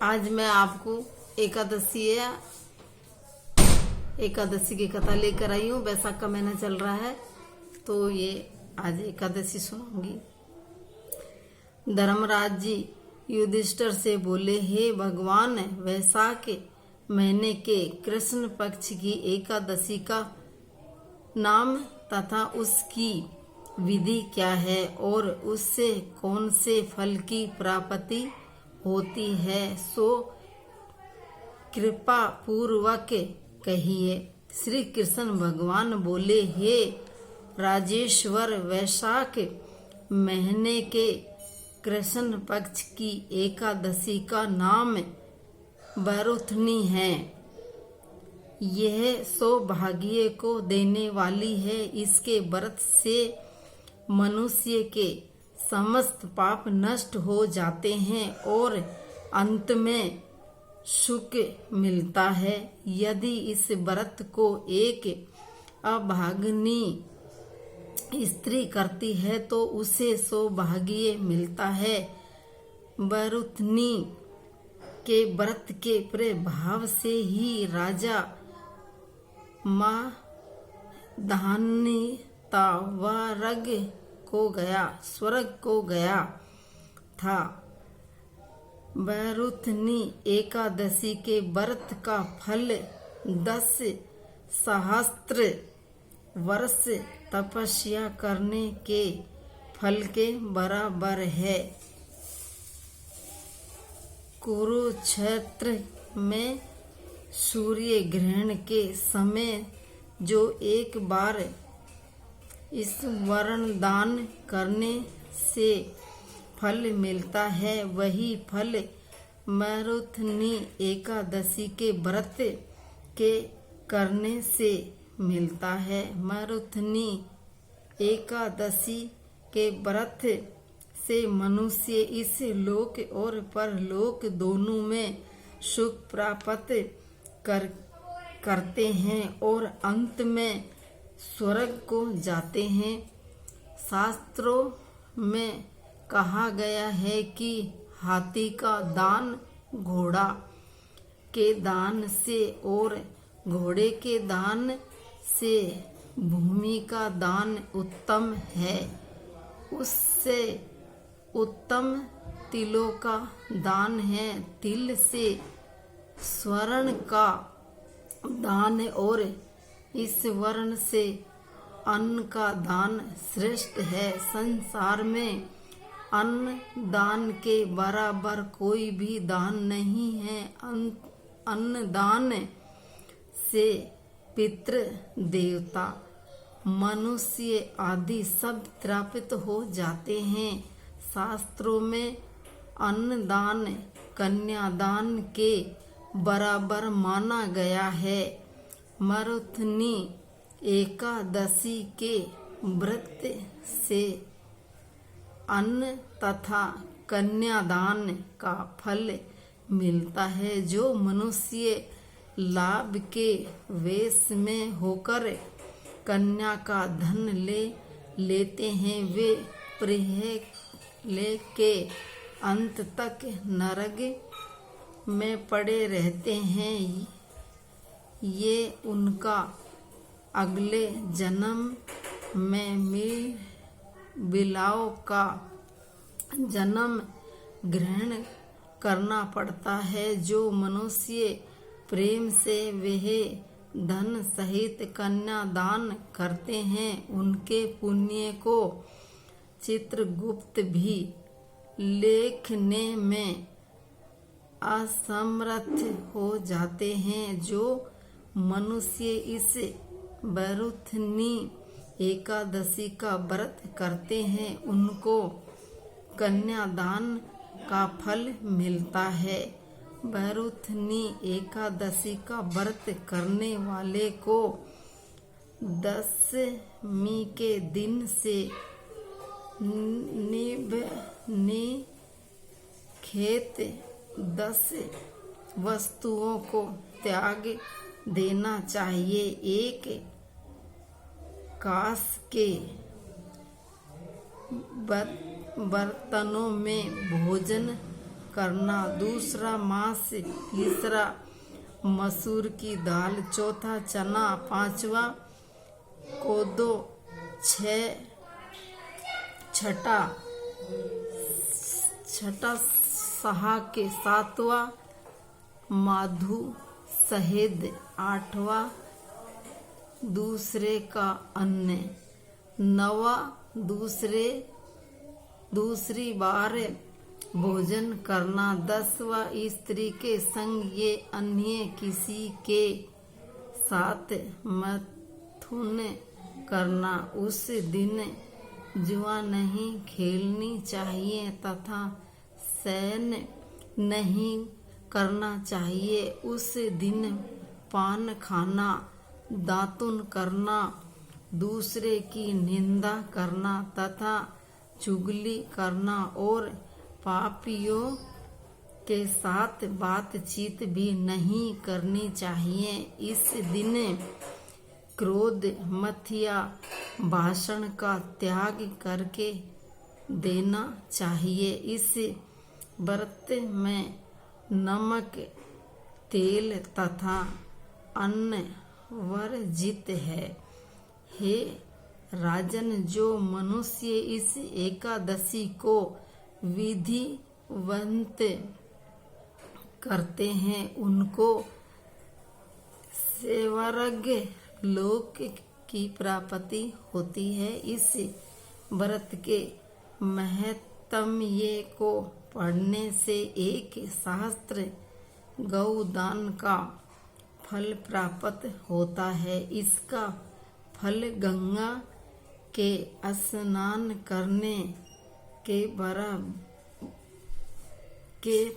आज मैं आपको एकादशी की कथा लेकर आई हूँ। बैसाख का महीना चल रहा है तो ये आज एकादशी सुनाऊंगी। धर्मराज जी युधिष्ठिर से बोले, हे भगवान, वैशाख महीने के कृष्ण पक्ष की एकादशी का नाम तथा उसकी विधि क्या है और उससे कौन से फल की प्राप्ति होती है, सो कृपा पूर्वक कहिए। श्री कृष्ण भगवान बोले, हे राजेश्वर, वैशाख महीने के कृष्ण पक्ष की एकादशी का नाम बरुथनी है। यह सौभाग्य को देने वाली है। इसके व्रत से मनुष्य के समस्त पाप नष्ट हो जाते हैं और अंत में सुख मिलता है। यदि इस व्रत को एक अभागिनी स्त्री करती है तो उसे सौभाग्य मिलता है। बरुथनी के व्रत के प्रभाव से ही राजा स्वर्ग को गया था। बरुथनी एकादशी के व्रत का फल 10 सहस्त्र वर्ष तपस्या करने के फल के बराबर है। कुरुक्षेत्र में सूर्य ग्रहण के समय जो एक बार इस वर्ण दान करने से फल मिलता है, वही फल बरुथनी एकादशी के व्रत के करने से मिलता है। बरुथनी एकादशी के व्रत से मनुष्य इस लोक और परलोक दोनों में सुख प्राप्त करते हैं और अंत में स्वर्ग को जाते हैं। शास्त्रों में कहा गया है कि हाथी का दान घोड़ा के दान से और घोड़े के दान से भूमि का दान उत्तम है। उससे उत्तम तिलों का दान है। तिल से स्वर्ण का दान और इस वर्ण से अन्न का दान श्रेष्ठ है। संसार में अन्न दान के बराबर कोई भी दान नहीं है। अन्न दान से पितृ देवता मनुष्य आदि सब तृप्त हो जाते हैं। शास्त्रों में अन्नदान कन्यादान के बराबर माना गया है। बरुथनी एकादशी के व्रत से अन्न तथा कन्यादान का फल मिलता है। जो मनुष्य लाभ के वेश में होकर कन्या का धन लेते हैं, वे प्रलय के अंत तक नरक में पड़े रहते हैं। ये उनका अगले जन्म में बिलाव का जन्म ग्रहण करना पड़ता है। जो मनुष्य प्रेम से वह धन सहित कन्या दान करते हैं, उनके पुण्य को चित्रगुप्त भी लेखने में असमर्थ हो जाते हैं। जो मनुष्य इस बरुथनी एकादशी का व्रत करते हैं, उनको कन्यादान का फल मिलता है। बरुथनी एकादशी का व्रत करने वाले को दशमी के दिन से खेत 10 वस्तुओं को त्याग देना चाहिए। एक कांस के बर्तनों में भोजन करना, दूसरा मांस, तीसरा मसूर की दाल, चौथा चना, पांचवा कोदो, छठा सहाके, सातवां माधु शहद, आठवां दूसरे का अन्न, नवा दूसरी बार भोजन करना, 10वां स्त्री के संग ये अन्य किसी के साथ मैथुन करना, उस दिन जुआ नहीं खेलनी चाहिए तथा शयन नहीं करना चाहिए। उस दिन पान खाना, दातुन करना, दूसरे की निंदा करना तथा चुगली करना और पापियों के साथ बातचीत भी नहीं करनी चाहिए। इस दिन क्रोध, मथिया भाषण का त्याग करके देना चाहिए। इस व्रत में नमक, तेल तथा अन्न वर्जित है। हे राजन, जो मनुष्य इस एकादशी को विधिवत करते हैं उनको स्वर्ग लोक की प्राप्ति होती है। इस व्रत के महत्म्य को पढ़ने से एक शास्त्र गौदान का फल प्राप्त होता है। इसका फल गंगा के स्नान करने के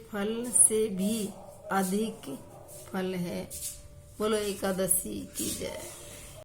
फल से भी अधिक फल है। बोलो एकादशी की जय।